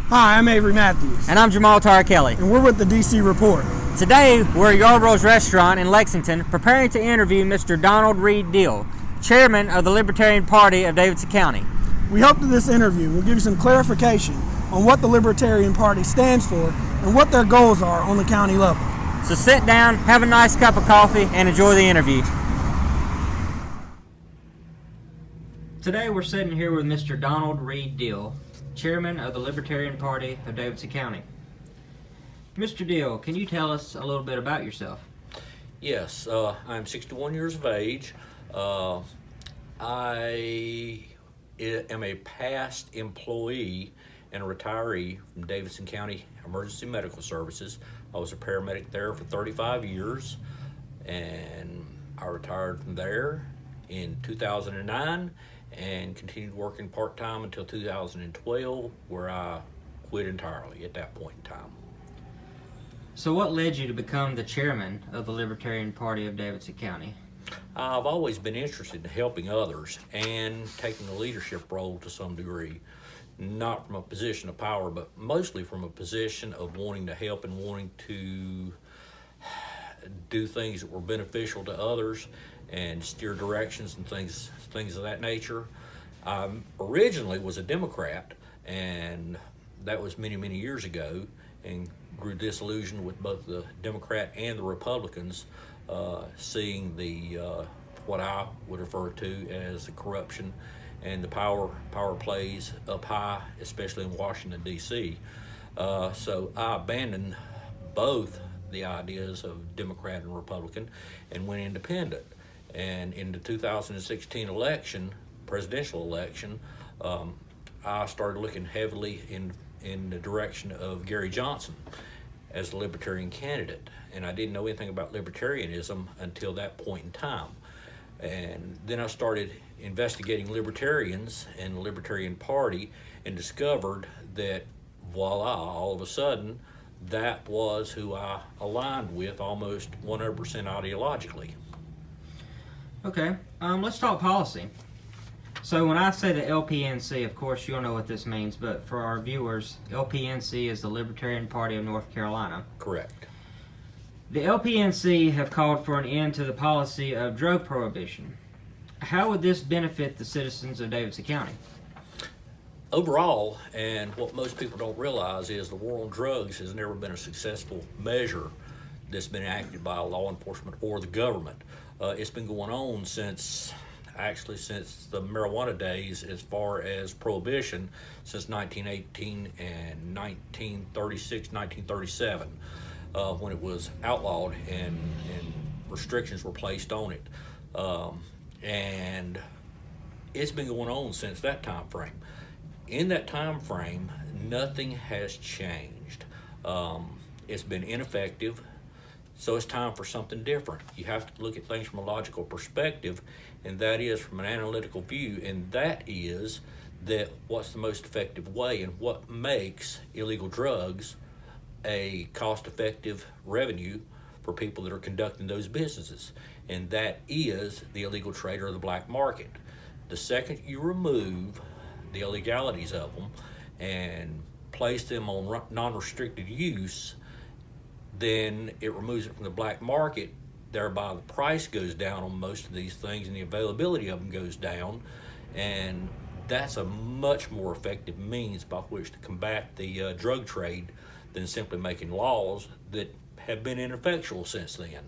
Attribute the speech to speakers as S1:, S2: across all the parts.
S1: Hi, I'm Avery Matthews.
S2: And I'm Jamal Kelly.
S1: And we're with the DC Report.
S2: Today, we're at Yarbrough's Restaurant in Lexington preparing to interview Mr. Donald Reid Deal, Chairman of the Libertarian Party of Davidson County.
S1: We hope that this interview will give you some clarification on what the Libertarian Party stands for and what their goals are on the county level.
S2: So sit down, have a nice cup of coffee, and enjoy the interview. Today, we're sitting here with Mr. Donald Reid Deal, Chairman of the Libertarian Party of Davidson County. Mr. Deal, can you tell us a little bit about yourself?
S3: Yes, I'm 61 years of age. I am a past employee and a retiree from Davidson County Emergency Medical Services. I was a paramedic there for 35 years, and I retired from there in 2009 and continued working part-time until 2012, where I quit entirely at that point in time.
S2: So what led you to become the chairman of the Libertarian Party of Davidson County?
S3: I've always been interested in helping others and taking a leadership role to some degree, not from a position of power, but mostly from a position of wanting to help and wanting to do things that were beneficial to others and steer directions and things of that nature. I originally was a Democrat, and that was many, many years ago, and grew disillusioned with both the Democrat and the Republicans, seeing the what I would refer to as the corruption and the power plays up high, especially in Washington, D.C. So I abandoned both the ideas of Democrat and Republican and went independent. And in the 2016 presidential election, I started looking heavily in the direction of Gary Johnson as the Libertarian candidate. And I didn't know anything about Libertarianism until that point in time. And then I started investigating Libertarians and the Libertarian Party and discovered that, voila, all of a sudden, that was who I aligned with almost 100% ideologically.
S2: Okay, let's talk policy. So when I say the LPNC, of course you'll know what this means, but for our viewers, LPNC is the Libertarian Party of North Carolina.
S3: Correct.
S2: The LPNC have called for an end to the policy of drug prohibition. How would this benefit the citizens of Davidson County?
S3: Overall, and what most people don't realize is the war on drugs has never been a successful measure that's been acted by law enforcement or the government. It's been going on since the marijuana days, as far as prohibition, since 1918 and 1936, 1937, when it was outlawed and restrictions were placed on it. And it's been going on since that time frame. In that time frame, nothing has changed. It's been ineffective. So it's time for something different. You have to look at things from a logical perspective, and that is from an analytical view, and that is that what's the most effective way and what makes illegal drugs a cost-effective revenue for people that are conducting those businesses, and that is the illegal trade or the black market. The second you remove the illegalities of them and place them on non-restricted use, then it removes it from the black market. Thereby the price goes down on most of these things and the availability of them goes down, and that's a much more effective means by which to combat the drug trade than simply making laws that have been ineffectual since then.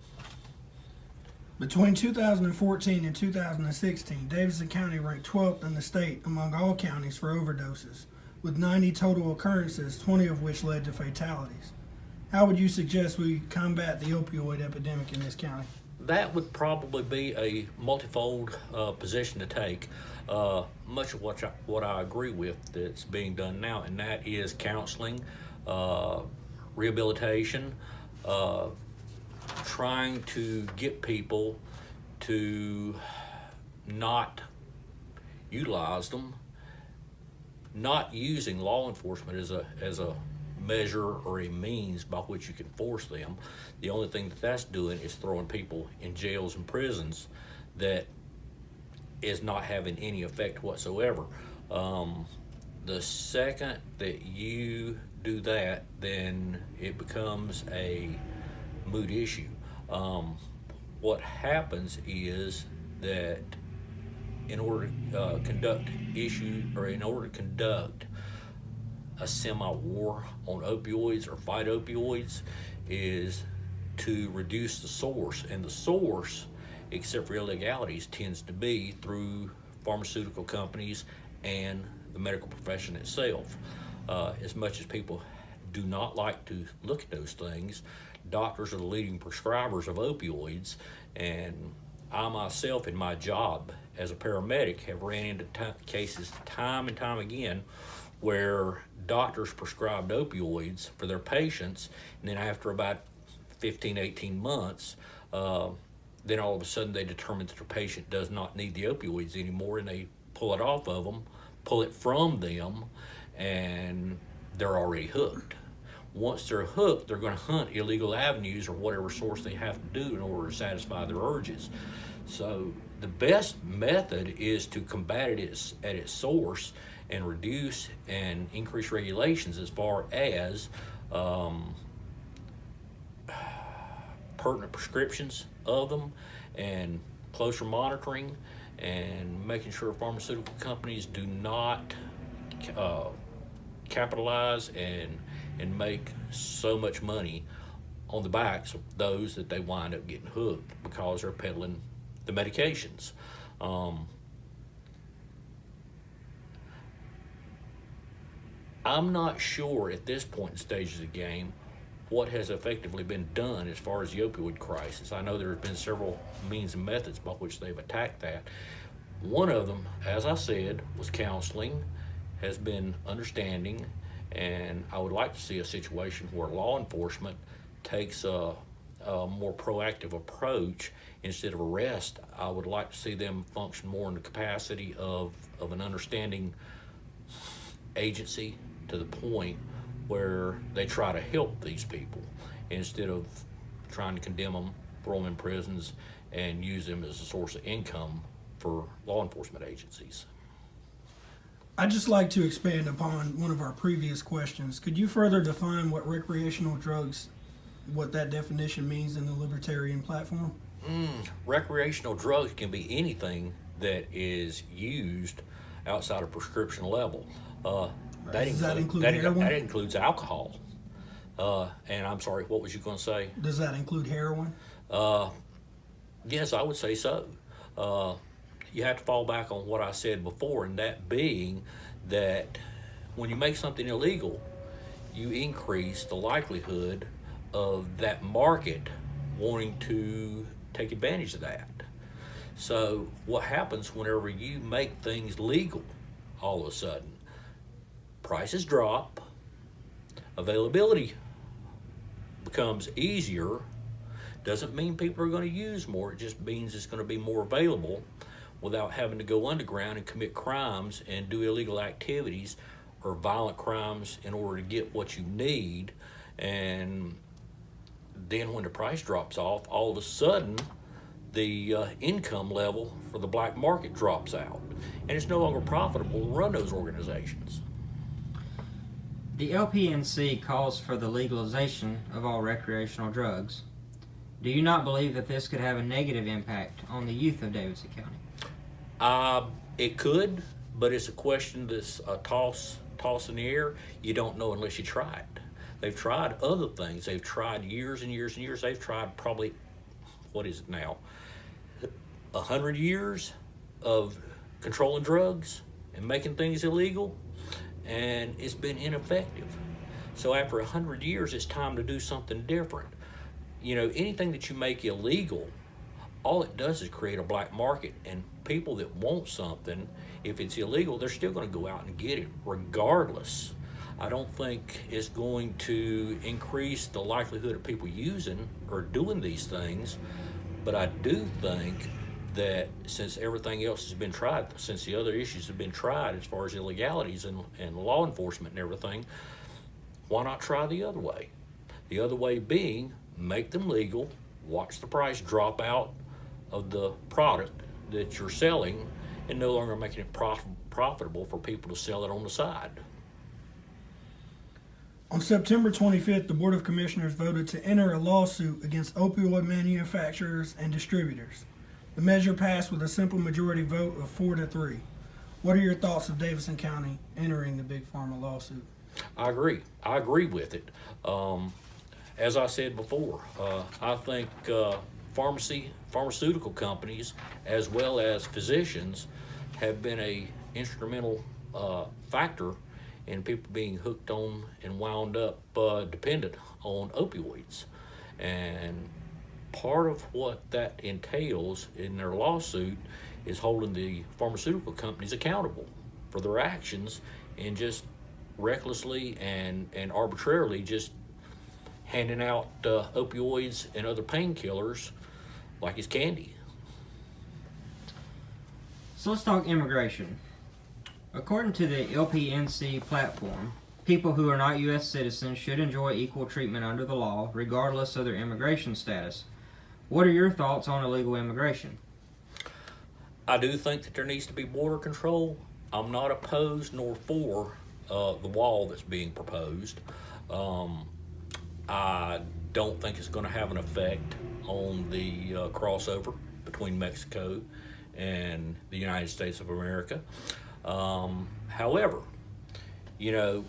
S1: Between 2014 and 2016, Davidson County ranked 12th in the state among all counties for overdoses, with 90 total occurrences, 20 of which led to fatalities. How would you suggest we combat the opioid epidemic in this county?
S3: That would probably be a multifold position to take. Much of what I agree with that's being done now, and that is counseling, rehabilitation, trying to get people to not utilize them, not using law enforcement as a measure or a means by which you can force them. The only thing that's doing is throwing people in jails and prisons that is not having any effect whatsoever. The second that you do that, then it becomes a moot issue. What happens is that in order to conduct a semi-war on opioids or fight opioids, is to reduce the source, and the source, except for illegalities, tends to be through pharmaceutical companies and the medical profession itself. As much as people do not like to look at those things, doctors are the leading prescribers of opioids, and I myself in my job as a paramedic have ran into cases time and time again where doctors prescribed opioids for their patients, and then after about 15, 18 months, then all of a sudden they determine that their patient does not need the opioids anymore, and they pull it off of them, pull it from them, and they're already hooked. Once they're hooked, they're going to hunt illegal avenues or whatever source they have to do in order to satisfy their urges. So the best method is to combat it at its source and reduce and increase regulations as far as pertinent prescriptions of them, and closer monitoring, and making sure pharmaceutical companies do not capitalize and make so much money on the backs of those that they wind up getting hooked because they're peddling the medications. I'm not sure at this point in stages of the game what has effectively been done as far as the opioid crisis. I know there have been several means and methods by which they've attacked that. One of them, as I said, was counseling, has been understanding, and I would like to see a situation where law enforcement takes a more proactive approach instead of arrest. I would like to see them function more in the capacity of an understanding agency, to the point where they try to help these people instead of trying to condemn them, throw them in prisons, and use them as a source of income for law enforcement agencies.
S1: I'd just like to expand upon one of our previous questions. Could you further define what recreational drugs, what that definition means in the Libertarian platform?
S3: Recreational drugs can be anything that is used outside of prescription level.
S1: Does that include heroin?
S3: That includes alcohol. And I'm sorry, what was you going to say?
S1: Does that include heroin?
S3: Yes, I would say so. You have to fall back on what I said before, and that being that when you make something illegal, you increase the likelihood of that market wanting to take advantage of that. So what happens whenever you make things legal, all of a sudden, prices drop, availability becomes easier. Doesn't mean people are going to use more, it just means it's going to be more available without having to go underground and commit crimes and do illegal activities or violent crimes in order to get what you need. And then when the price drops off, all of a sudden the income level for the black market drops out, and it's no longer profitable to run those organizations.
S2: The LPNC calls for the legalization of all recreational drugs. Do you not believe that this could have a negative impact on the youth of Davidson County?
S3: It could, but it's a question that's a toss in the air. You don't know unless you try it. They've tried other things. They've tried years and years and years. They've tried probably, what is it now, 100 years of controlling drugs and making things illegal, and it's been ineffective. So after 100 years, it's time to do something different. You know, anything that you make illegal, all it does is create a black market, and people that want something, if it's illegal, they're still going to go out and get it regardless. I don't think it's going to increase the likelihood of people using or doing these things, but I do think that since everything else has been tried, since the other issues have been tried as far as illegalities and law enforcement and everything, why not try the other way? The other way being, make them legal, watch the price drop out of the product that you're selling, and no longer making it profitable for people to sell it on the side.
S1: On September 25th, the Board of Commissioners voted to enter a lawsuit against opioid manufacturers and distributors. The measure passed with a simple majority vote of 4-3. What are your thoughts of Davidson County entering the Big Pharma lawsuit?
S3: I agree. I agree with it. As I said before, I think pharmaceutical companies as well as physicians have been a instrumental factor in people being hooked on and wound up dependent on opioids. And part of what that entails in their lawsuit is holding the pharmaceutical companies accountable for their actions and just recklessly and arbitrarily just handing out opioids and other painkillers like it's candy.
S2: So let's talk immigration. According to the LPNC platform, people who are not U.S. citizens should enjoy equal treatment under the law, regardless of their immigration status. What are your thoughts on illegal immigration?
S3: I do think that there needs to be border control. I'm not opposed nor for the wall that's being proposed. I don't think it's going to have an effect on the crossover between Mexico and the United States of America. However, you know,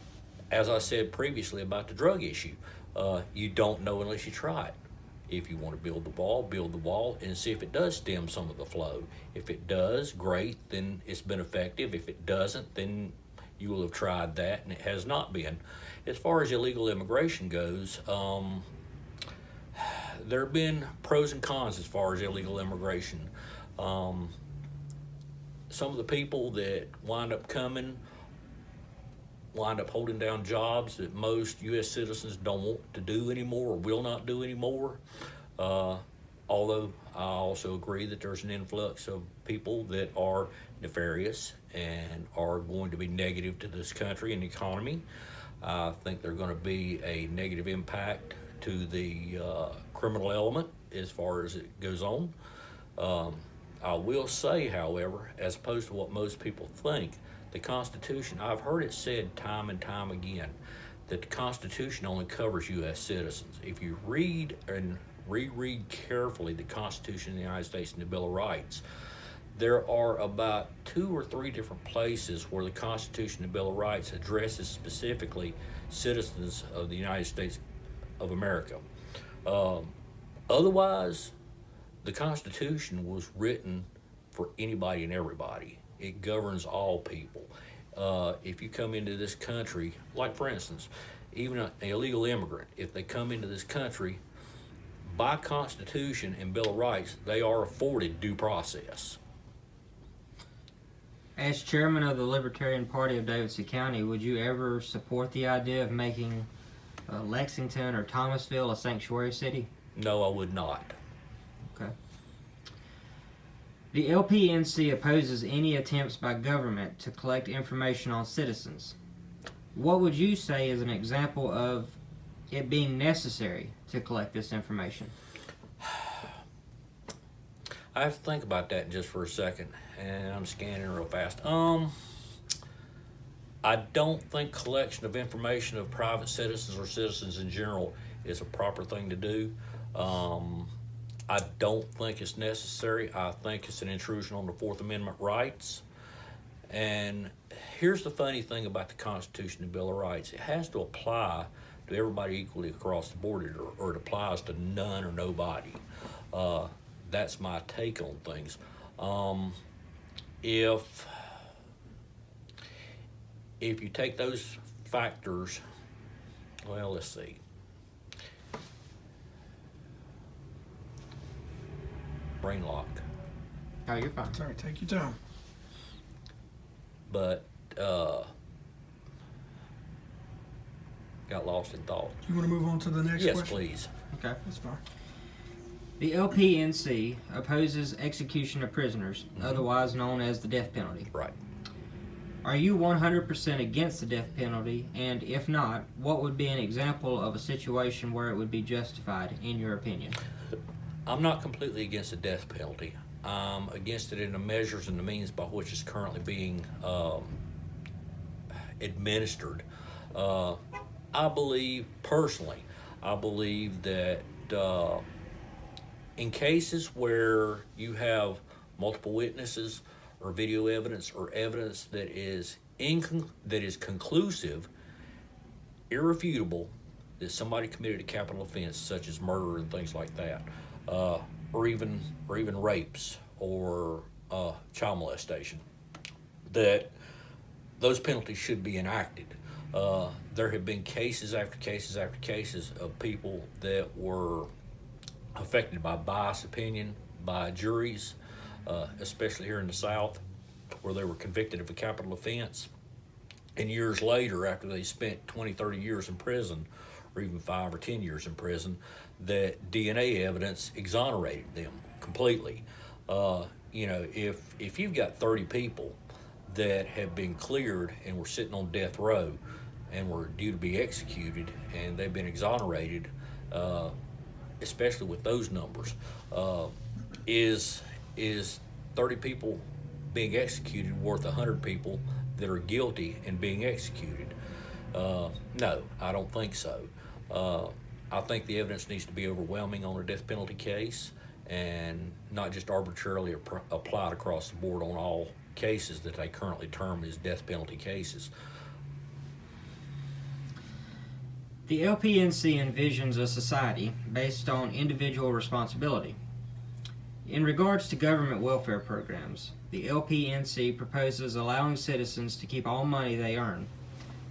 S3: as I said previously about the drug issue, you don't know unless you try it. If you want to build the wall and see if it does stem some of the flow. If it does, great, then it's been effective. If it doesn't, then you will have tried that and it has not been. As far as illegal immigration goes, there have been pros and cons as far as illegal immigration. Some of the people that wind up coming wind up holding down jobs that most U.S. citizens don't want to do anymore or will not do anymore. Although I also agree that there's an influx of people that are nefarious and are going to be negative to this country and the economy. I think they're going to be a negative impact to the criminal element as far as it goes on. I will say, however, as opposed to what most people think, the Constitution, I've heard it said time and time again, that the Constitution only covers U.S. citizens. If you read and reread carefully the Constitution of the United States and the Bill of Rights, there are about 2 or 3 different places where the Constitution and Bill of Rights addresses specifically citizens of the United States of America. Otherwise, the Constitution was written for anybody and everybody. It governs all people. If you come into this country, like for instance, even an illegal immigrant, if they come into this country, by Constitution and Bill of Rights, they are afforded due process.
S2: As chairman of the Libertarian Party of Davidson County, would you ever support the idea of making Lexington or Thomasville a sanctuary city?
S3: No, I would not.
S2: Okay. The LPNC opposes any attempts by government to collect information on citizens. What would you say is an example of it being necessary to collect this information?
S3: I have to think about that just for a second, and I'm scanning real fast. I don't think collection of information of private citizens or citizens in general is a proper thing to do. I don't think it's necessary. I think it's an intrusion on the Fourth Amendment rights. And here's the funny thing about the Constitution and Bill of Rights. It has to apply to everybody equally across the board, or it applies to none or nobody. That's my take on things. If you take those factors, well, let's see. Brain lock.
S2: Oh, you're fine.
S1: Sorry, take your time.
S3: But got lost in thought.
S1: You want to move on to the next
S3: Yes,
S1: question?
S3: please.
S2: Okay.
S1: That's fine.
S2: The LPNC opposes execution of prisoners, otherwise known as the death penalty.
S3: Right.
S2: Are you 100% against the death penalty? And if not, what would be an example of a situation where it would be justified, in your opinion?
S3: I'm not completely against the death penalty. I'm against it in the measures and the means by which it's currently being administered. I believe, personally, that in cases where you have multiple witnesses or video evidence or evidence that is conclusive, irrefutable, that somebody committed a capital offense such as murder and things like that, or even rapes or child molestation, that those penalties should be enacted. There have been cases after cases after cases of people that were affected by biased opinion by juries, especially here in the South, where they were convicted of a capital offense. And years later, after they spent 20, 30 years in prison, or even 5 or 10 years in prison, that DNA evidence exonerated them completely. If you've got 30 people that have been cleared and were sitting on death row and were due to be executed, and they've been exonerated, especially with those numbers, is 30 people being executed worth 100 people that are guilty and being executed? No, I don't think so. I think the evidence needs to be overwhelming on a death penalty case, and not just arbitrarily applied across the board on all cases that they currently term as death penalty cases.
S2: The LPNC envisions a society based on individual responsibility. In regards to government welfare programs, the LPNC proposes allowing citizens to keep all money they earn,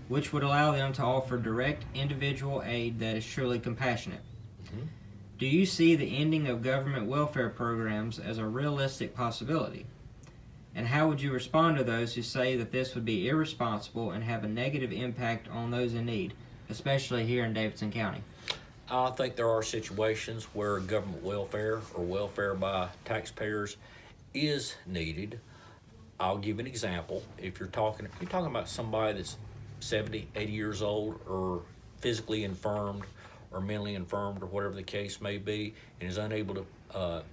S2: which would allow them to offer direct individual aid that is truly compassionate.
S3: Mm-hmm.
S2: Do you see the ending of government welfare programs as a realistic possibility? And how would you respond to those who say that this would be irresponsible and have a negative impact on those in need, especially here in Davidson County?
S3: I think there are situations where government welfare or welfare by taxpayers is needed. I'll give an example. If you're talking about somebody that's 70, 80 years old, or physically infirmed or mentally infirmed, or whatever the case may be, and is unable to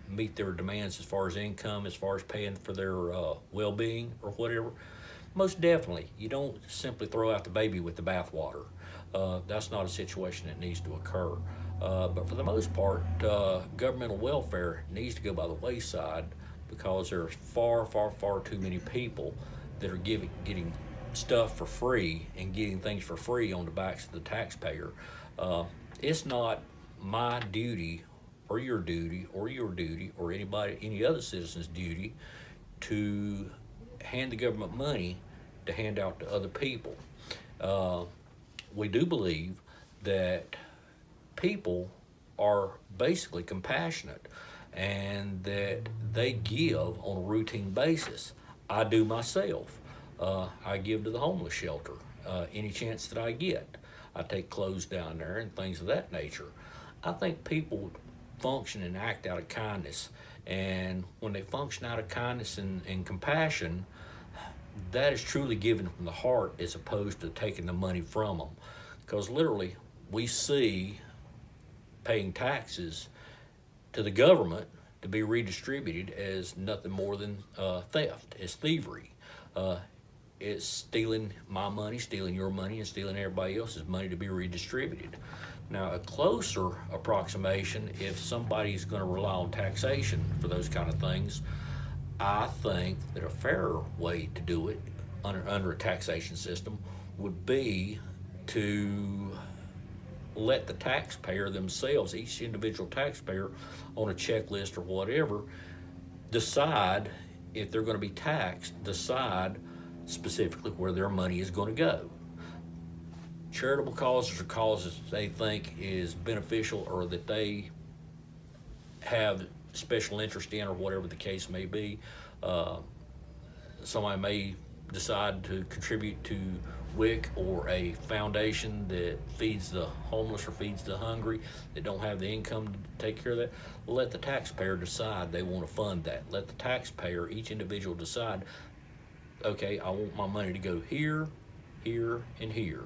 S3: meet their demands as far as income, as far as paying for their well-being or whatever, most definitely, you don't simply throw out the baby with the bathwater. That's not a situation that needs to occur. But for the most part, governmental welfare needs to go by the wayside, because there's far, far, far too many people that are getting stuff for free and getting things for free on the backs of the taxpayer. It's not my duty or your duty or any other citizen's duty to hand the government money to hand out to other people. We do believe that people are basically compassionate and that they give on a routine basis. I do myself. I give to the homeless shelter any chance that I get. I take clothes down there and things of that nature. I think people function and act out of kindness, and when they function out of kindness and compassion, that is truly given from the heart as opposed to taking the money from them. Because literally, we see paying taxes to the government to be redistributed as nothing more than theft, as thievery. It's stealing my money, stealing your money, and stealing everybody else's money to be redistributed. Now, a closer approximation, if somebody's going to rely on taxation for those kind of things, I think that a fairer way to do it under a taxation system would be to let the taxpayer themselves, each individual taxpayer on a checklist or whatever, decide if they're going to be taxed, decide specifically where their money is going to go. Charitable causes or causes they think is beneficial or that they have special interest in, or whatever the case may be. Somebody may decide to contribute to WIC or a foundation that feeds the homeless or feeds the hungry that don't have the income to take care of that. Let the taxpayer decide they want to fund that. Let the taxpayer, each individual, decide, okay, I want my money to go here, here, and here,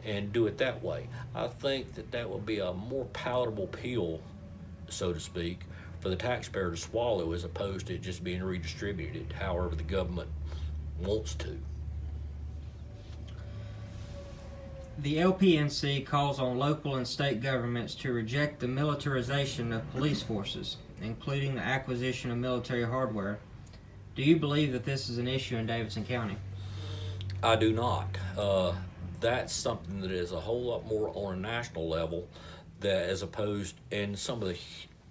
S3: and do it that way. I think that would be a more palatable pill, so to speak, for the taxpayer to swallow, as opposed to it just being redistributed however the government wants to.
S2: The LPNC calls on local and state governments to reject the militarization of police forces, including the acquisition of military hardware. Do you believe that this is an issue in Davidson County?
S3: I do not. That's something that is a whole lot more on a national level, that as opposed in some of the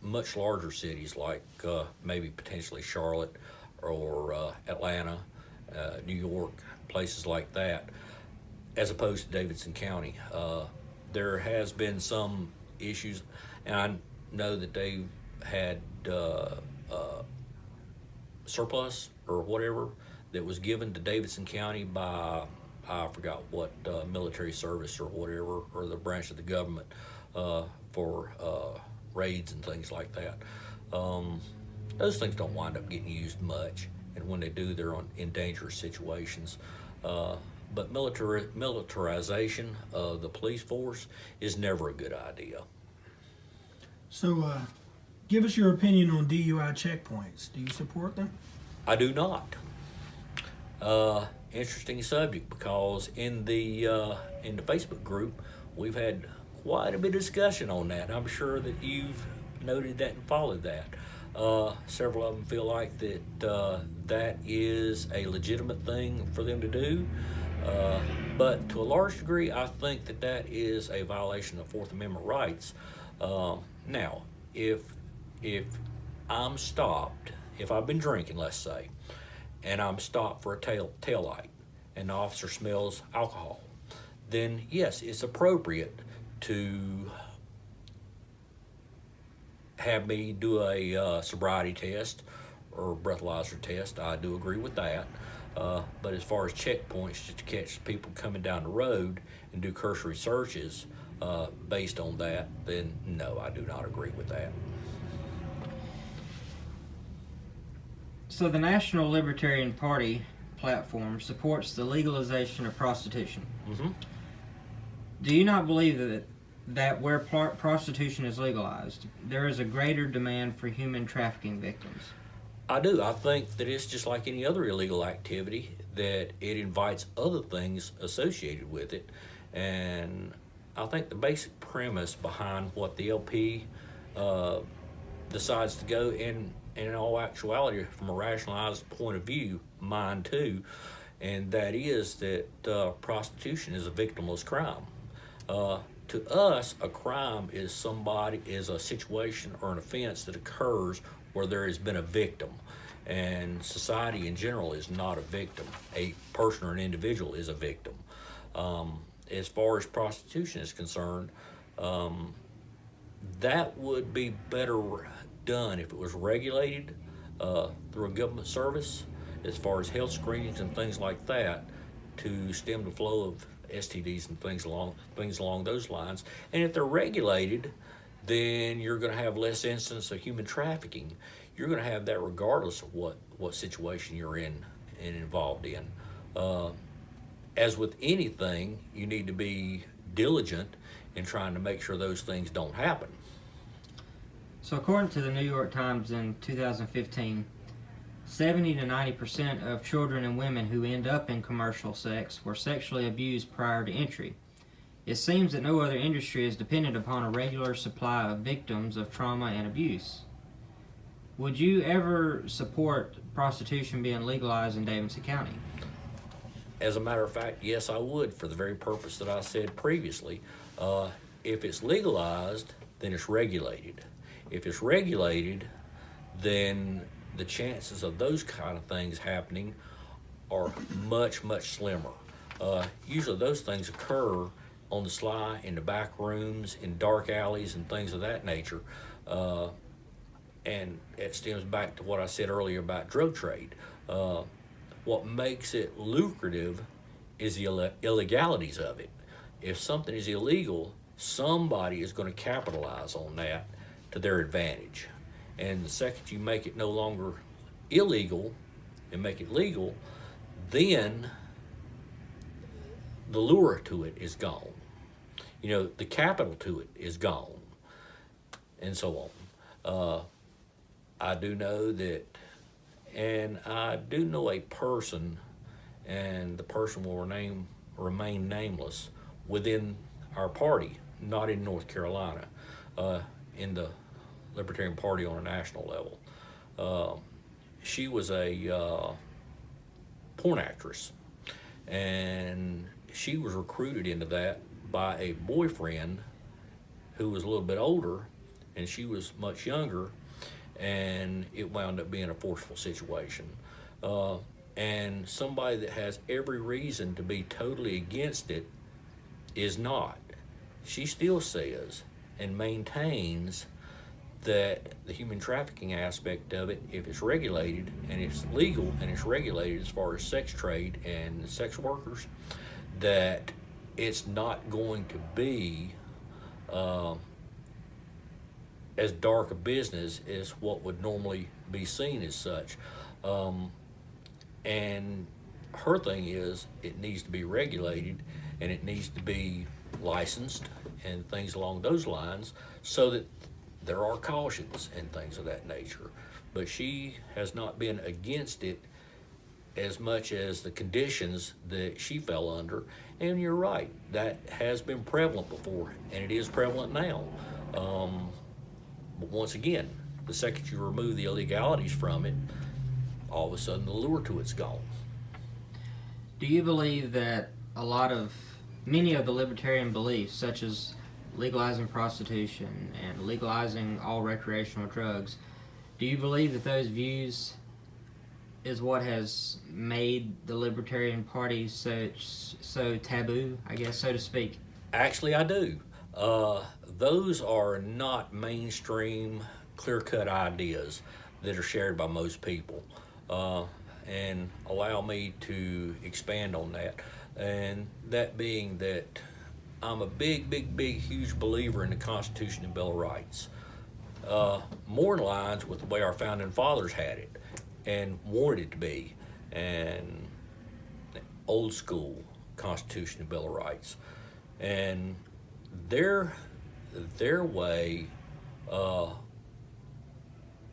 S3: much larger cities like maybe potentially Charlotte or Atlanta, New York, places like that, as opposed to Davidson County. There has been some issues, and I know that they've had surplus or whatever that was given to Davidson County by, I forgot what military service or whatever, or the branch of the government for raids and things like that. Those things don't wind up getting used much, and when they do, they're in dangerous situations. But militarization of the police force is never a good idea.
S1: So, give us your opinion on DUI checkpoints. Do you support them?
S3: I do not. Interesting subject, because in the Facebook group we've had quite a bit of discussion on that. I'm sure that you've noted that and followed that. Several of them feel like that that is a legitimate thing for them to do. But to a large degree, I think that that is a violation of Fourth Amendment rights. Now, if I'm stopped, if I've been drinking, let's say, and I'm stopped for a tail light, and the officer smells alcohol, then yes, it's appropriate to have me do a sobriety test or breathalyzer test. I do agree with that. But as far as checkpoints, just to catch people coming down the road and do cursory searches based on that, then no, I do not agree with that.
S2: So the National Libertarian Party platform supports the legalization of prostitution.
S3: Mm-hmm.
S2: Do you not believe that where prostitution is legalized, there is a greater demand for human trafficking victims?
S3: I do. I think that it's just like any other illegal activity, that it invites other things associated with it. And I think the basic premise behind what the LP decides to go in all actuality, from a rationalized point of view, mine too, and that is that prostitution is a victimless crime. To us, a crime is a situation or an offense that occurs where there has been a victim, and society in general is not a victim. A person or an individual is a victim. As far as prostitution is concerned, that would be better done if it was regulated through a government service, as far as health screenings and things like that, to stem the flow of STDs and things along those lines. And if they're regulated, then you're going to have less incidents of human trafficking. You're going to have that regardless of what situation you're in and involved in. As with anything, you need to be diligent in trying to make sure those things don't happen.
S2: So according to the New York Times in 2015, 70 to 90% of children and women who end up in commercial sex were sexually abused prior to entry. It seems that no other industry is dependent upon a regular supply of victims of trauma and abuse. Would you ever support prostitution being legalized in Davidson County?
S3: As a matter of fact, yes, I would, for the very purpose that I said previously. If it's legalized, then it's regulated. If it's regulated, then the chances of those kind of things happening are much, much slimmer. Usually those things occur on the sly, in the back rooms, in dark alleys and things of that nature. And it stems back to what I said earlier about drug trade. What makes it lucrative is the illegalities of it. If something is illegal, somebody is going to capitalize on that to their advantage. And the second you make it no longer illegal and make it legal, then the lure to it is gone. The capital to it is gone, and so on. I do know that, and I do know a person, and the person will remain nameless within our party, not in North Carolina, in the Libertarian Party on a national level. She was a porn actress, and she was recruited into that by a boyfriend who was a little bit older, and she was much younger, and it wound up being a forceful situation. And somebody that has every reason to be totally against it is not. She still says and maintains that the human trafficking aspect of it, if it's regulated and it's legal and it's regulated as far as sex trade and sex workers, that it's not going to be as dark a business as what would normally be seen as such. And her thing is, it needs to be regulated and it needs to be licensed and things along those lines, so that there are cautions and things of that nature. But she has not been against it as much as the conditions that she fell under. And you're right, that has been prevalent before, and it is prevalent now. But once again, the second you remove the illegalities from it, all of a sudden the lure to it's gone.
S2: Do you believe that many of the libertarian beliefs, such as legalizing prostitution and legalizing all recreational drugs, do you believe that those views is what has made the Libertarian Party so taboo, I guess, so to speak?
S3: Actually, I do. Those are not mainstream, clear-cut ideas that are shared by most people. And allow me to expand on that. And that being that I'm a big, huge believer in the Constitution and Bill of Rights. More in lines with the way our founding fathers had it and wanted it to be. And old school Constitution and Bill of Rights. And their way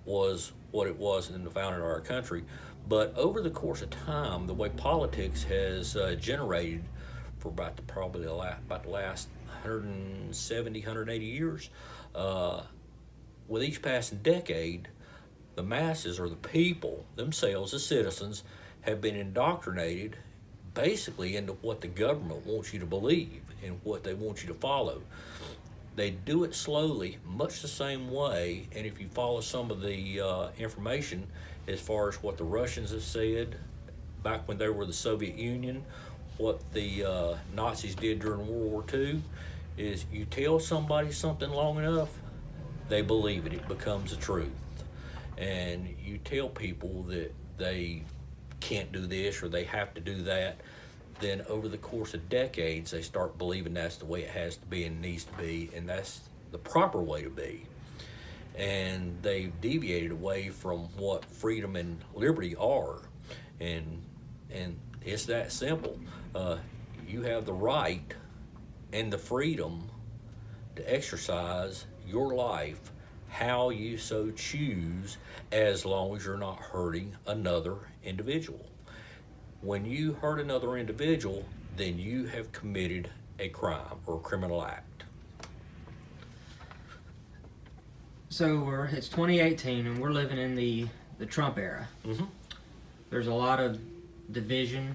S3: was what it was in the founding of our country. But over the course of time, the way politics has generated for about the last 170, 180 years, with each passing decade, the masses or the people themselves, the citizens, have been indoctrinated basically into what the government wants you to believe and what they want you to follow. They do it slowly, much the same way, and if you follow some of the information as far as what the Russians have said back when they were the Soviet Union, what the Nazis did during World War II, is you tell somebody something long enough, they believe it. It becomes a truth. And you tell people that they can't do this or they have to do that, then over the course of decades, they start believing that's the way it has to be and needs to be, and that's the proper way to be. And they've deviated away from what freedom and liberty are. And it's that simple. You have the right and the freedom to exercise your life how you so choose, as long as you're not hurting another individual. When you hurt another individual, then you have committed a crime or a criminal act.
S2: So it's 2018 and we're living in the Trump era.
S3: Mm-hmm.
S2: There's a lot of division,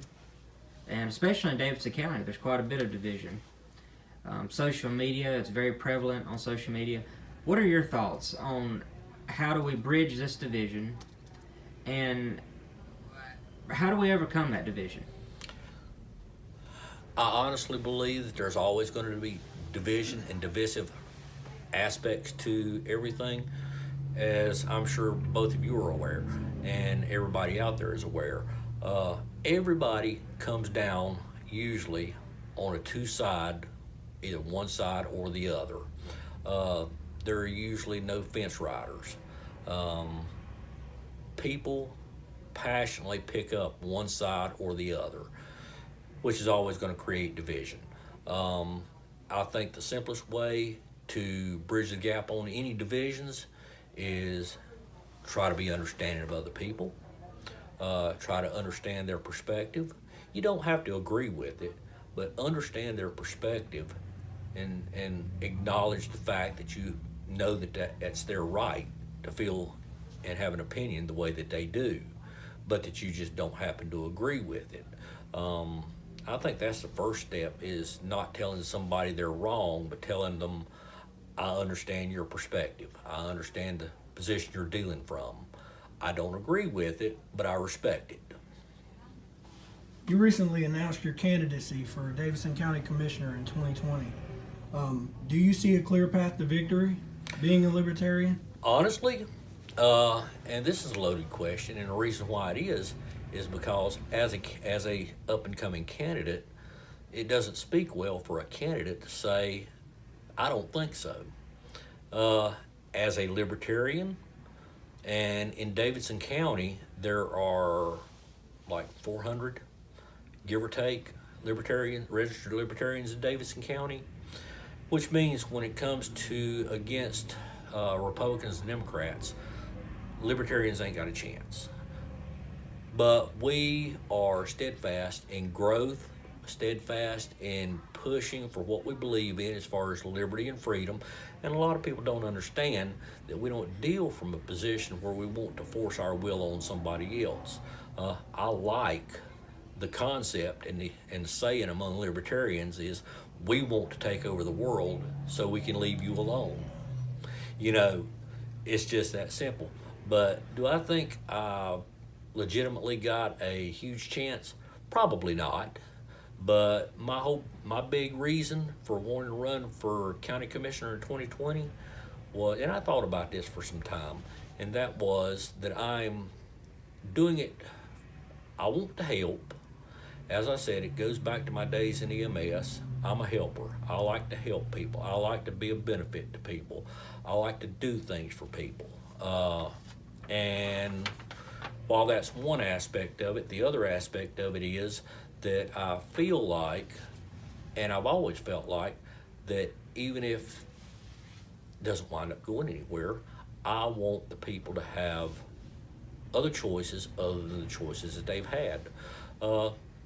S2: and especially in Davidson County, there's quite a bit of division. Social media, it's very prevalent on social media. What are your thoughts on how do we bridge this division, and how do we overcome that division?
S3: I honestly believe that there's always going to be division and divisive aspects to everything, as I'm sure both of you are aware, and everybody out there is aware. Everybody comes down usually on a two-side, either one side or the other. There are usually no fence riders. People passionately pick up one side or the other, which is always going to create division. I think the simplest way to bridge the gap on any divisions is try to be understanding of other people, try to understand their perspective. You don't have to agree with it, but understand their perspective and acknowledge the fact that you know that's their right to feel and have an opinion the way that they do, but that you just don't happen to agree with it. I think that's the first step, is not telling somebody they're wrong, but telling them, I understand your perspective. I understand the position you're dealing from. I don't agree with it, but I respect it.
S1: You recently announced your candidacy for Davidson County Commissioner in 2020. Do you see a clear path to victory being a Libertarian?
S3: Honestly, and this is a loaded question, and the reason why it is because as a up and coming candidate, it doesn't speak well for a candidate to say, I don't think so. As a Libertarian, and in Davidson County, there are like 400, give or take, registered Libertarians in Davidson County, which means when it comes to against Republicans and Democrats, Libertarians ain't got a chance. But we are steadfast in growth, steadfast in pushing for what we believe in as far as liberty and freedom. And a lot of people don't understand that we don't deal from a position where we want to force our will on somebody else. I like the concept and the saying among libertarians is, we want to take over the world so we can leave you alone. You know, it's just that simple. But do I think I legitimately got a huge chance? Probably not. But my big reason for wanting to run for county commissioner in 2020 was, and I thought about this for some time, and that was that I'm doing it, I want to help. As I said, it goes back to my days in EMS. I'm a helper. I like to help people. I like to be a benefit to people. I like to do things for people. And while that's one aspect of it, the other aspect of it is that I feel like, and I've always felt like, that even if it doesn't wind up going anywhere, I want the people to have other choices other than the choices that they've had.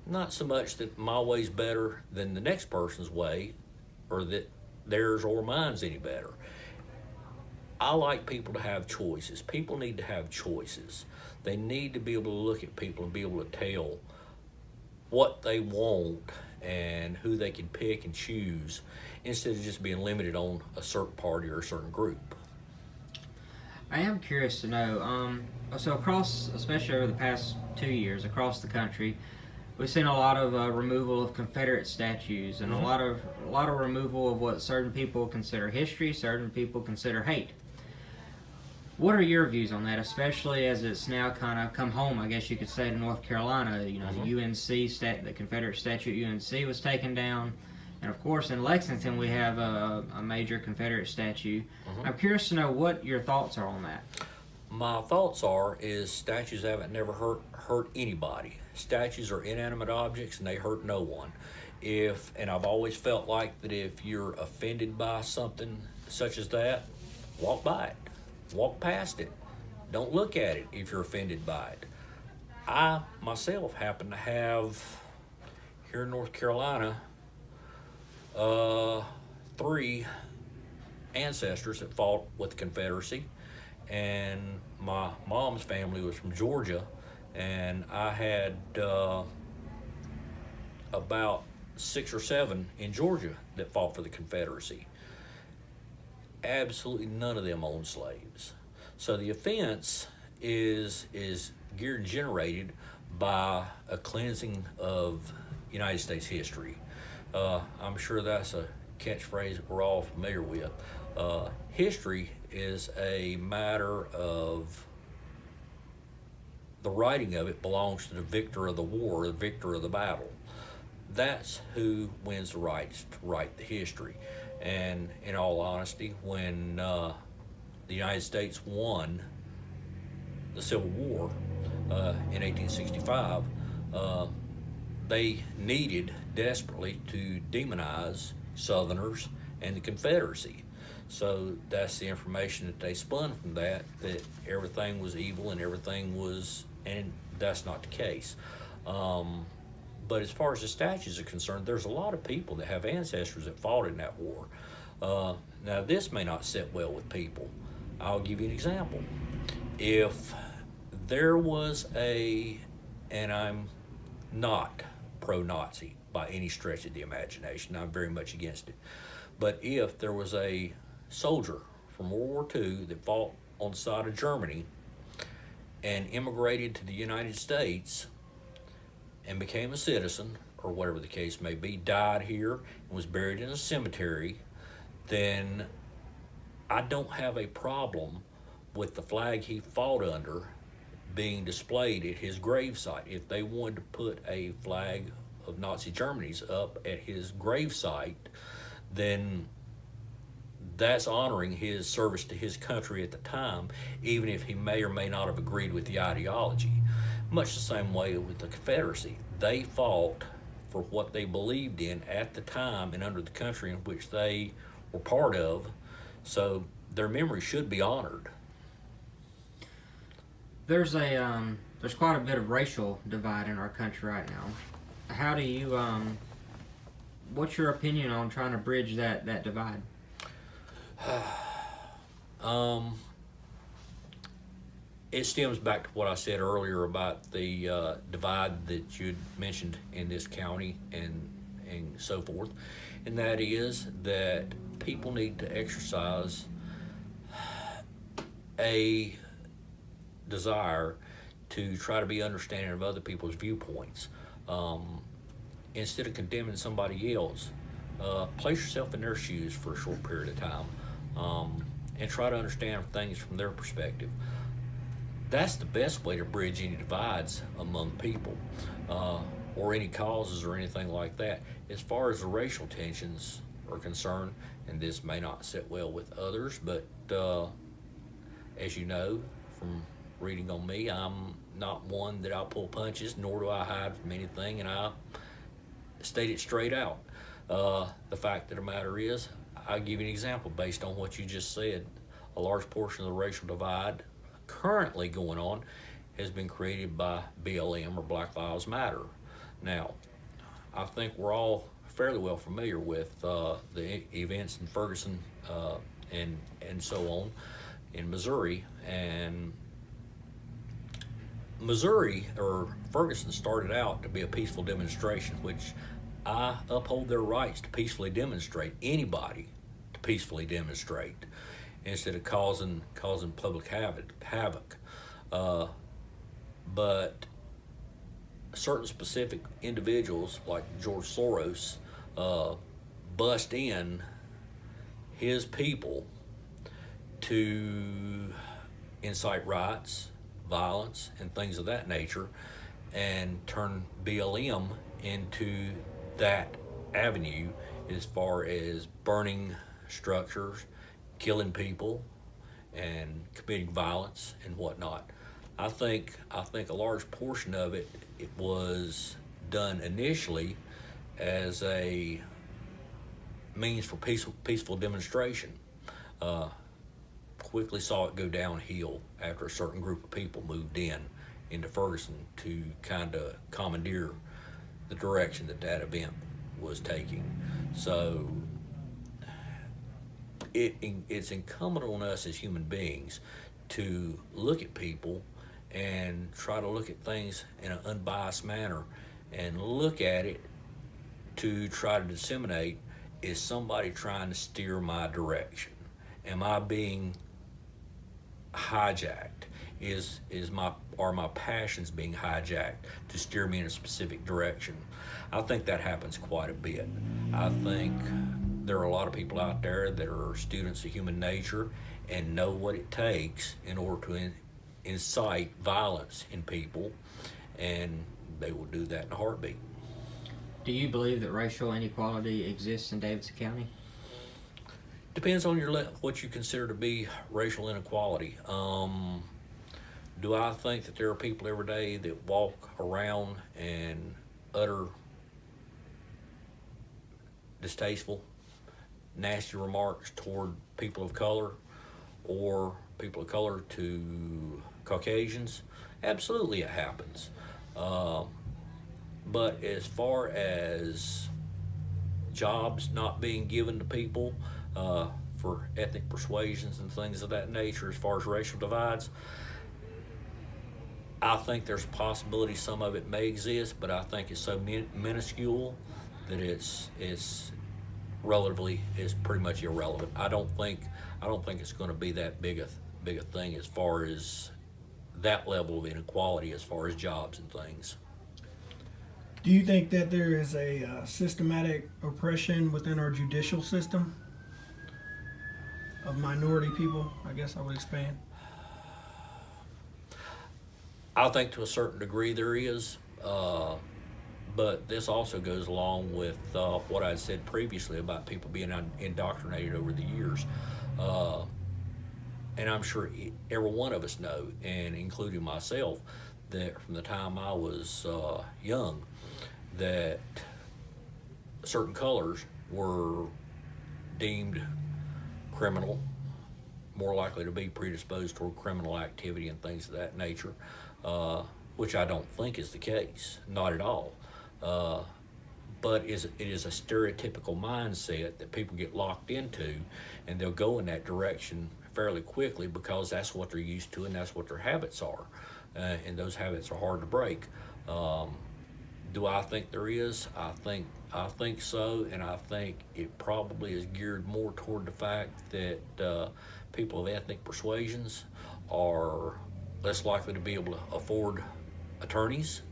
S3: Not so much that my way's better than the next person's way, or that theirs or mine's any better. I like people to have choices. People need to have choices. They need to be able to look at people and be able to tell what they want and who they can pick and choose, instead of just being limited on a certain party or a certain group.
S2: I am curious to know, so across, especially over the past 2 years, across the country, we've seen a lot of removal of Confederate statues, and a lot of removal of what certain people consider history, certain people consider hate. What are your views on that, especially as it's now kind of come home, I guess you could say, to North Carolina? You know, the UNC, the Confederate statue at UNC was taken down. And of course, in Lexington, we have a major Confederate statue. I'm curious to know what your thoughts are on that.
S3: My thoughts is statues haven't never hurt anybody. Statues are inanimate objects and they hurt no one. And I've always felt like that if you're offended by something such as that, walk by it. Walk past it. Don't look at it if you're offended by it. I, myself, happen to have, here in North Carolina, 3 ancestors that fought with the Confederacy. And my mom's family was from Georgia, and I had about 6 or 7 in Georgia that fought for the Confederacy. Absolutely none of them owned slaves. So the offense is geared and generated by a cleansing of United States history. I'm sure that's a catchphrase that we're all familiar with. History is a matter of, the writing of it belongs to the victor of the war, the victor of the battle. That's who wins the rights to write the history. And in all honesty, when the United States won the Civil War in 1865, they needed desperately to demonize Southerners and the Confederacy. So that's the information that they spun from that everything was evil and and that's not the case. But as far as the statues are concerned, there's a lot of people that have ancestors that fought in that war. Now, this may not sit well with people. I'll give you an example. If there was and I'm not pro-Nazi by any stretch of the imagination, I'm very much against it, but if there was a soldier from World War II that fought on the side of Germany and immigrated to the United States and became a citizen, or whatever the case may be, died here and was buried in a cemetery, then I don't have a problem with the flag he fought under being displayed at his gravesite. If they wanted to put a flag of Nazi Germany's up at his gravesite, then that's honoring his service to his country at the time, even if he may or may not have agreed with the ideology. Much the same way with the Confederacy. They fought for what they believed in at the time and under the country in which they were part of, so their memory should be honored.
S2: There's quite a bit of racial divide in our country right now. How do you what's your opinion on trying to bridge that divide?
S3: It stems back to what I said earlier about the divide that you'd mentioned in this county and so forth, and that is that people need to exercise a desire to try to be understanding of other people's viewpoints. Instead of condemning somebody else, place yourself in their shoes for a short period of time, and try to understand things from their perspective. That's the best way to bridge any divides among people, or any causes or anything like that. As far as the racial tensions are concerned, and this may not sit well with others, but as you know from reading on me, I'm not one that I pull punches, nor do I hide from anything, and I state it straight out. The fact of the matter is, I'll give you an example based on what you just said. A large portion of the racial divide currently going on has been created by BLM, or Black Lives Matter. Now, I think we're all fairly well familiar with the events in Ferguson and so on in Missouri. And Missouri, or Ferguson, started out to be a peaceful demonstration, which I uphold their rights to peacefully demonstrate, anybody to peacefully demonstrate, instead of causing public havoc. But certain specific individuals like George Soros bust in his people to incite riots, violence, and things of that nature, and turn BLM into that avenue as far as burning structures, killing people, and committing violence and whatnot. I think a large portion of it was done initially as a means for peaceful demonstration. Quickly saw it go downhill after a certain group of people moved into Ferguson to kind of commandeer the direction that event was taking. So it's incumbent on us as human beings to look at people and try to look at things in an unbiased manner, and look at it to try to disseminate, is somebody trying to steer my direction? Am I being hijacked? Are my passions being hijacked to steer me in a specific direction? I think that happens quite a bit. I think there are a lot of people out there that are students of human nature and know what it takes in order to incite violence in people, and they will do that in a heartbeat.
S2: Do you believe that racial inequality exists in Davidson County?
S3: Depends on what you consider to be racial inequality. Do I think that there are people every day that walk around and utter distasteful nasty remarks toward people of color or people of color to Caucasians? Absolutely, it happens. But as far as jobs not being given to people for ethnic persuasions and things of that nature, as far as racial divides, I think there's a possibility some of it may exist, but I think it's so minuscule that it's pretty much irrelevant. I don't think it's going to be that big a thing as far as that level of inequality as far as jobs and things.
S1: Do you think that there is a systematic oppression within our judicial system of minority people? I guess I would expand.
S3: I think to a certain degree there is, but this also goes along with what I said previously about people being indoctrinated over the years. And I'm sure every one of us know, and including myself, that from the time I was young, that certain colors were deemed criminal, more likely to be predisposed toward criminal activity and things of that nature, which I don't think is the case, not at all. But it is a stereotypical mindset that people get locked into, and they'll go in that direction fairly quickly because that's what they're used to and that's what their habits are, and those habits are hard to break. Do I think there is? I think so, and I think it probably is geared more toward the fact that people of ethnic persuasions are less likely to be able to afford attorneys,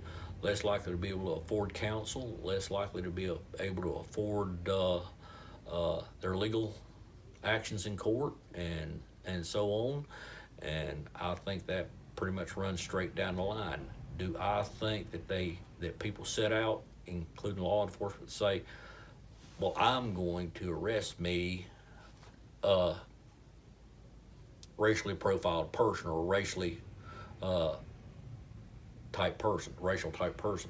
S3: less likely to be able to afford counsel, less likely to be able to afford their legal actions in court, and so on. And I think that pretty much runs straight down the line. Do I think that people set out, including law enforcement, say, well, I'm going to arrest me, racially profiled person or racially racial type person?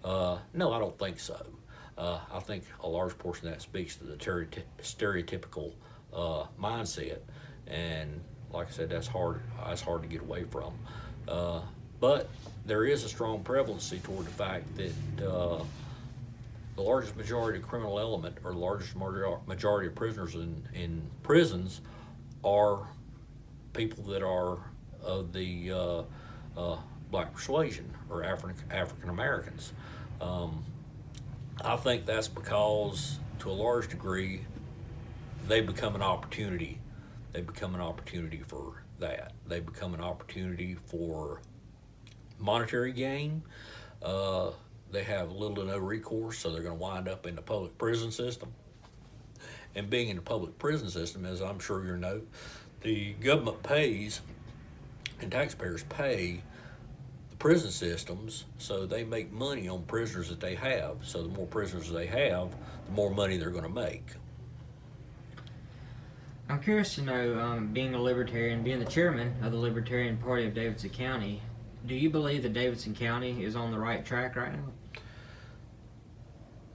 S3: No, I don't think so. I think a large portion of that speaks to the stereotypical mindset, and like I said, that's hard to get away from. But there is a strong prevalency toward the fact that the largest majority of criminal element, or the largest majority of prisoners in prisons, are people that are of the black persuasion or African Americans. I think that's because, to a large degree, they become an opportunity. They become an opportunity for that. They become an opportunity for monetary gain. They have little to no recourse, so they're going to wind up in the public prison system. And being in the public prison system, as I'm sure you know, the government pays and taxpayers pay the prison systems, so they make money on prisoners that they have. So the more prisoners they have, the more money they're going to make.
S2: I'm curious to know, being a Libertarian, being the chairman of the Libertarian Party of Davidson County, do you believe that Davidson County is on the right track right now?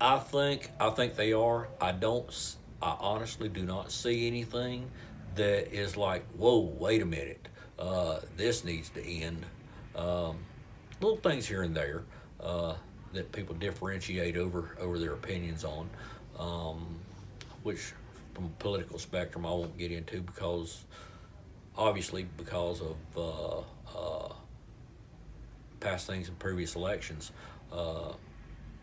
S3: I think they are. I honestly do not see anything that is like, whoa, wait a minute, this needs to end. Little things here and there that people differentiate over their opinions on, which from a political spectrum I won't get into because of past things in previous elections,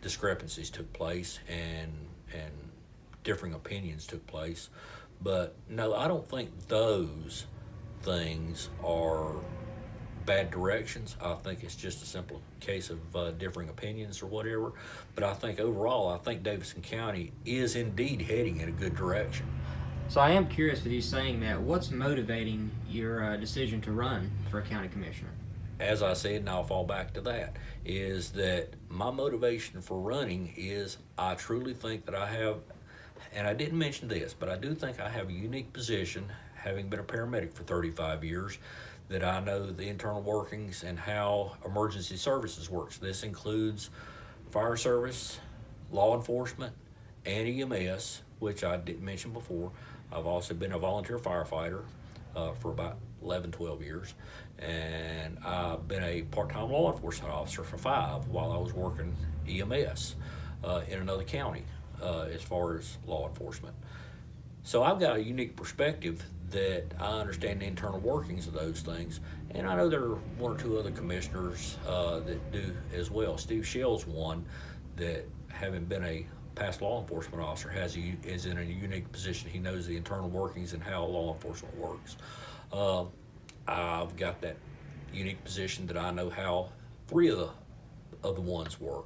S3: discrepancies took place and differing opinions took place. But no, I don't think those things are bad directions. I think it's just a simple case of differing opinions or whatever. But I think overall, I think Davidson County is indeed heading in a good direction.
S2: So I am curious with you saying that, what's motivating your decision to run for a county commissioner?
S3: As I said, and I'll fall back to that, is that my motivation for running is I truly think that I have, and I didn't mention this, but I do think I have a unique position, having been a paramedic for 35 years, that I know the internal workings and how emergency services works. This includes fire service, law enforcement, and EMS, which I didn't mention before. I've also been a volunteer firefighter for about 11, 12 years. And I've been a part-time law enforcement officer for 5 while I was working EMS in another county as far as law enforcement. So I've got a unique perspective that I understand the internal workings of those things. And I know there are 1 or 2 other commissioners that do as well. Steve Shell's one that, having been a past law enforcement officer, is in a unique position. He knows the internal workings and how law enforcement works. I've got that unique position that I know how 3 of the ones work.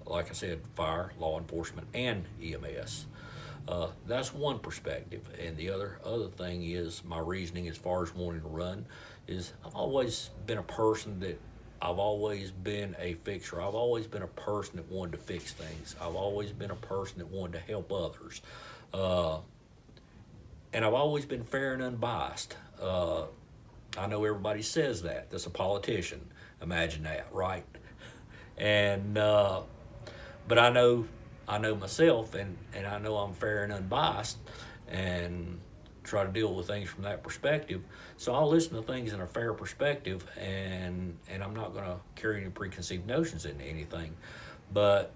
S3: Like I said, fire, law enforcement, and EMS. That's one perspective. And the other thing is my reasoning as far as wanting to run is I've always been a person that I've always been a fixer. I've always been a person that wanted to fix things. I've always been a person that wanted to help others. And I've always been fair and unbiased. I know everybody says that. That's a politician. Imagine that, right? And but I know myself, and I know I'm fair and unbiased, and try to deal with things from that perspective. So I'll listen to things in a fair perspective, and I'm not going to carry any preconceived notions into anything. But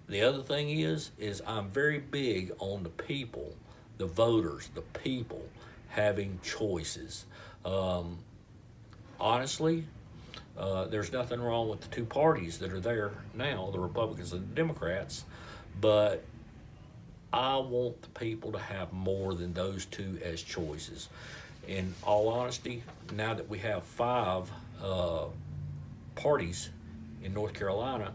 S3: the other thing is I'm very big on the people, the voters, the people having choices. Honestly, there's nothing wrong with the 2 parties that are there now, the Republicans and the Democrats, but I want the people to have more than those 2 as choices. In all honesty, now that we have 5 parties in North Carolina,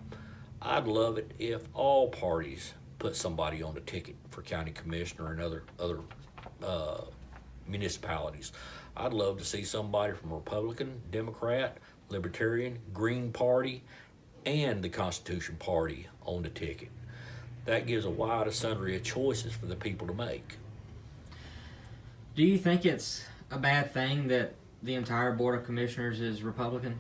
S3: I'd love it if all parties put somebody on the ticket for county commissioner and other municipalities. I'd love to see somebody from Republican, Democrat, Libertarian, Green Party, and the Constitution Party on the ticket. That gives a wide sundry of choices for the people to make.
S2: Do you think it's a bad thing that the entire Board of Commissioners is Republican?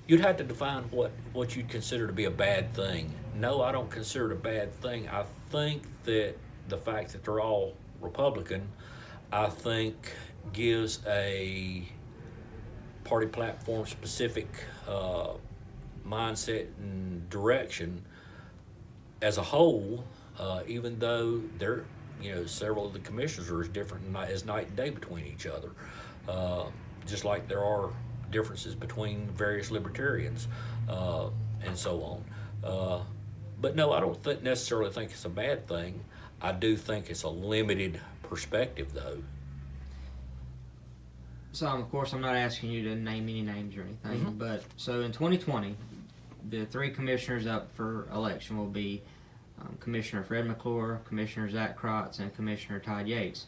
S3: You'd have to define what you'd consider to be a bad thing. No, I don't consider it a bad thing. I think that the fact that they're all Republican, I think gives a party platform specific mindset and direction as a whole, even though they're, several of the commissioners are as different as night and day between each other. Just like there are differences between various libertarians and so on. But no, I don't necessarily think it's a bad thing. I do think it's a limited perspective, though.
S2: So, of course, I'm not asking you to name any names or anything, but so in 2020, the 3 commissioners up for election will be Commissioner Fred McClure, Commissioner Zach Krotz, and Commissioner Todd Yates.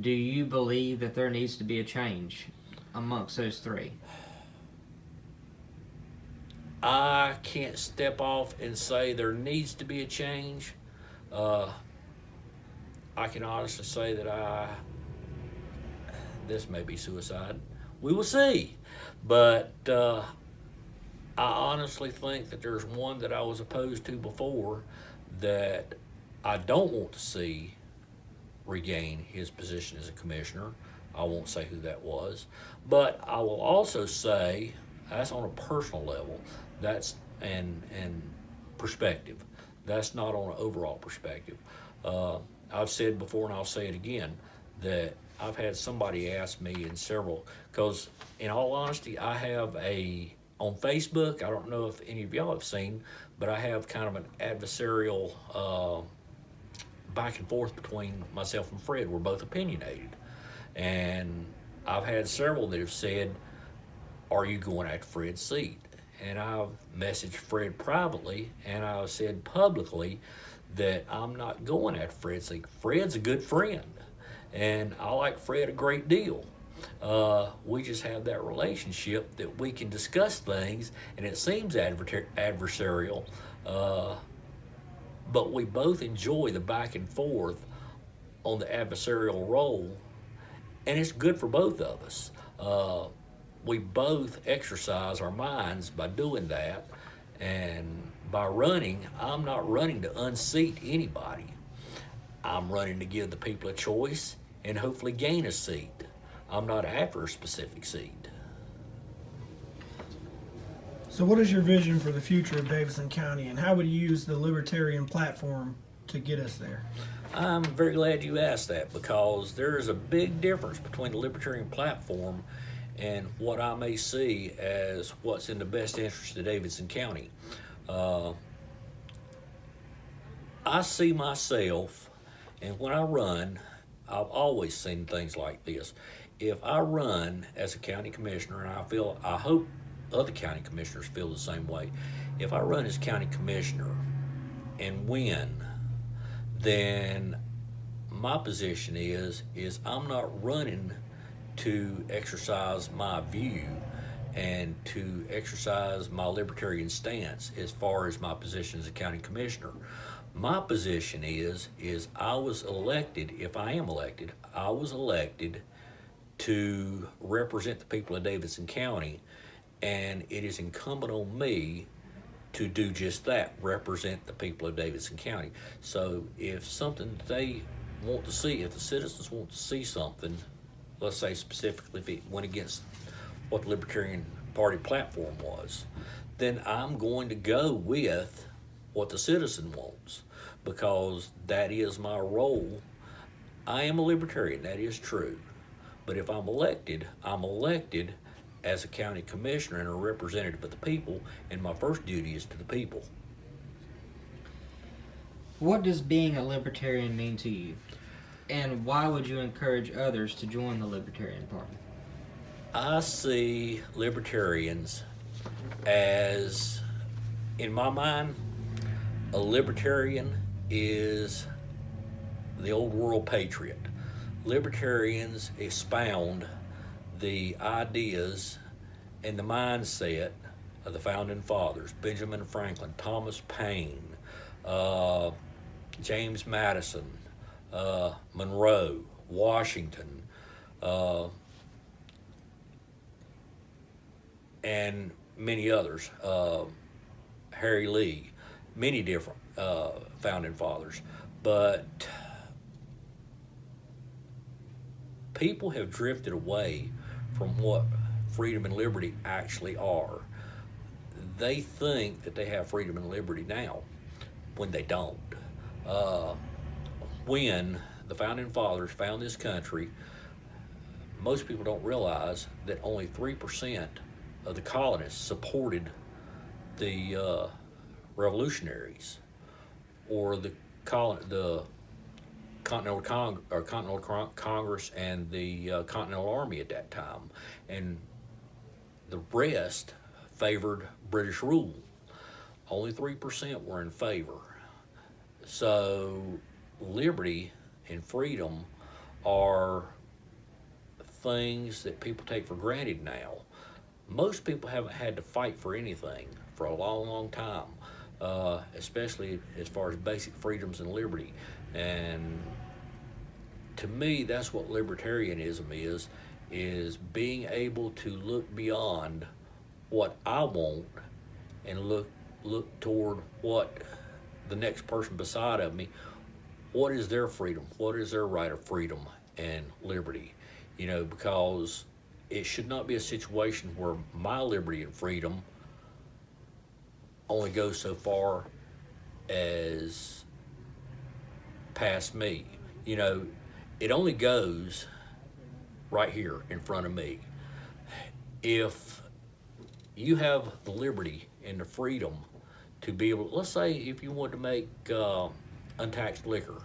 S2: Do you believe that there needs to be a change amongst those 3?
S3: I can't step off and say there needs to be a change. I can honestly say that this may be suicide. We will see. But I honestly think that there's one that I was opposed to before that I don't want to see regain his position as a commissioner. I won't say who that was. But I will also say, that's on a personal level, that's and perspective. That's not on an overall perspective. I've said before, and I'll say it again, that I've had somebody ask me in several, because in all honesty, I have on Facebook, I don't know if any of y'all have seen, but I have kind of an adversarial back and forth between myself and Fred. We're both opinionated. And I've had several that have said, are you going after Fred's seat? And I've messaged Fred privately, and I've said publicly that I'm not going after Fred's seat. Fred's a good friend, and I like Fred a great deal. We just have that relationship that we can discuss things, and it seems adversarial, but we both enjoy the back and forth on the adversarial role, and it's good for both of us. We both exercise our minds by doing that, and by running, I'm not running to unseat anybody. I'm running to give the people a choice and hopefully gain a seat. I'm not after a specific seat.
S1: So what is your vision for the future of Davidson County, and how would you use the Libertarian platform to get us there?
S3: I'm very glad you asked that, because there is a big difference between the Libertarian platform and what I may see as what's in the best interest of Davidson County. I see myself, and when I run, I've always seen things like this. If I run as a county commissioner, and I hope other county commissioners feel the same way. If I run as county commissioner and win, then my position is I'm not running to exercise my view and to exercise my libertarian stance as far as my position as a county commissioner. My position is I was elected, if I am elected, I was elected to represent the people of Davidson County, and it is incumbent on me to do just that, represent the people of Davidson County. So if something they want to see, if the citizens want to see something, let's say specifically if it went against what the Libertarian Party platform was, then I'm going to go with what the citizen wants, because that is my role. I am a libertarian, that is true. But if I'm elected as a county commissioner and a representative of the people, and my first duty is to the people.
S2: What does being a libertarian mean to you? And why would you encourage others to join the Libertarian Party?
S3: I see libertarians as, in my mind, a libertarian is the old world patriot. Libertarians expound the ideas and the mindset of the founding fathers, Benjamin Franklin, Thomas Paine, James Madison, Monroe, Washington, and many others, Harry Lee, many different founding fathers. But people have drifted away from what freedom and liberty actually are. They think that they have freedom and liberty now, when they don't. When the founding fathers found this country, most people don't realize that only 3% of the colonists supported the revolutionaries or the Continental Congress and the Continental Army at that time, and the rest favored British rule. Only 3% were in favor. So liberty and freedom are things that people take for granted now. Most people haven't had to fight for anything for a long, long time, especially as far as basic freedoms and liberty. And to me, that's what libertarianism is being able to look beyond what I want and look toward what the next person beside of me, what is their freedom? What is their right of freedom and liberty? You know, because it should not be a situation where my liberty and freedom only goes so far as past me. You know, it only goes right here in front of me. If you have the liberty and the freedom to be able, let's say if you want to make untaxed liquor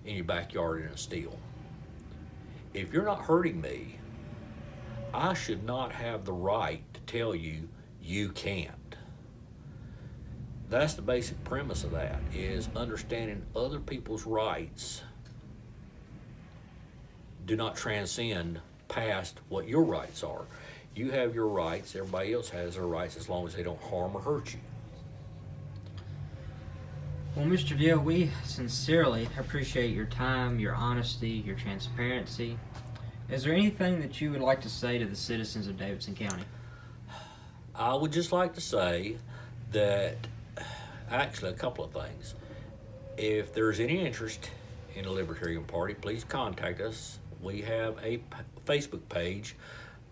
S3: in your backyard in a still, if you're not hurting me, I should not have the right to tell you you can't. That's the basic premise of that, is understanding other people's rights do not transcend past what your rights are. You have your rights, everybody else has their rights, as long as they don't harm or hurt you.
S2: Well, Mr. Deal, we sincerely appreciate your time, your honesty, your transparency. Is there anything that you would like to say to the citizens of Davidson County?
S3: I would just like to say that, actually, a couple of things. If there's any interest in the Libertarian Party, please contact us. We have a Facebook page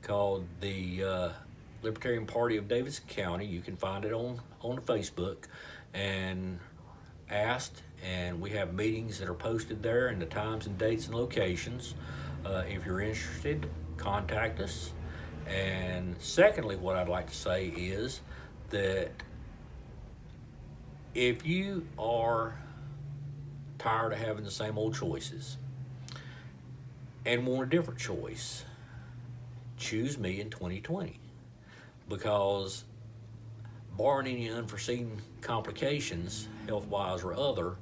S3: called the Libertarian Party of Davidson County. You can find it on Facebook, and we have meetings that are posted there, and the times and dates and locations. If you're interested, contact us. And secondly, what I'd like to say is that if you are tired of having the same old choices and want a different choice, choose me in 2020, because barring any unforeseen complications, health-wise or other,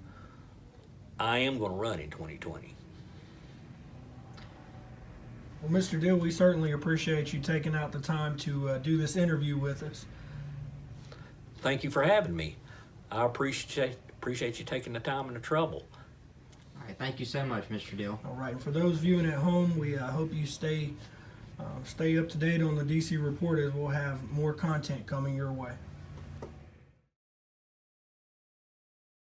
S3: I am going to run in 2020.
S1: Well, Mr. Deal, we certainly appreciate you taking out the time to do this interview with us.
S3: Thank you for having me. I appreciate you taking the time and the trouble.
S2: All right, thank you so much, Mr. Deal.
S1: All right, and for those viewing at home, we hope you stay up to date on the DC Report, as we'll have more content coming your way.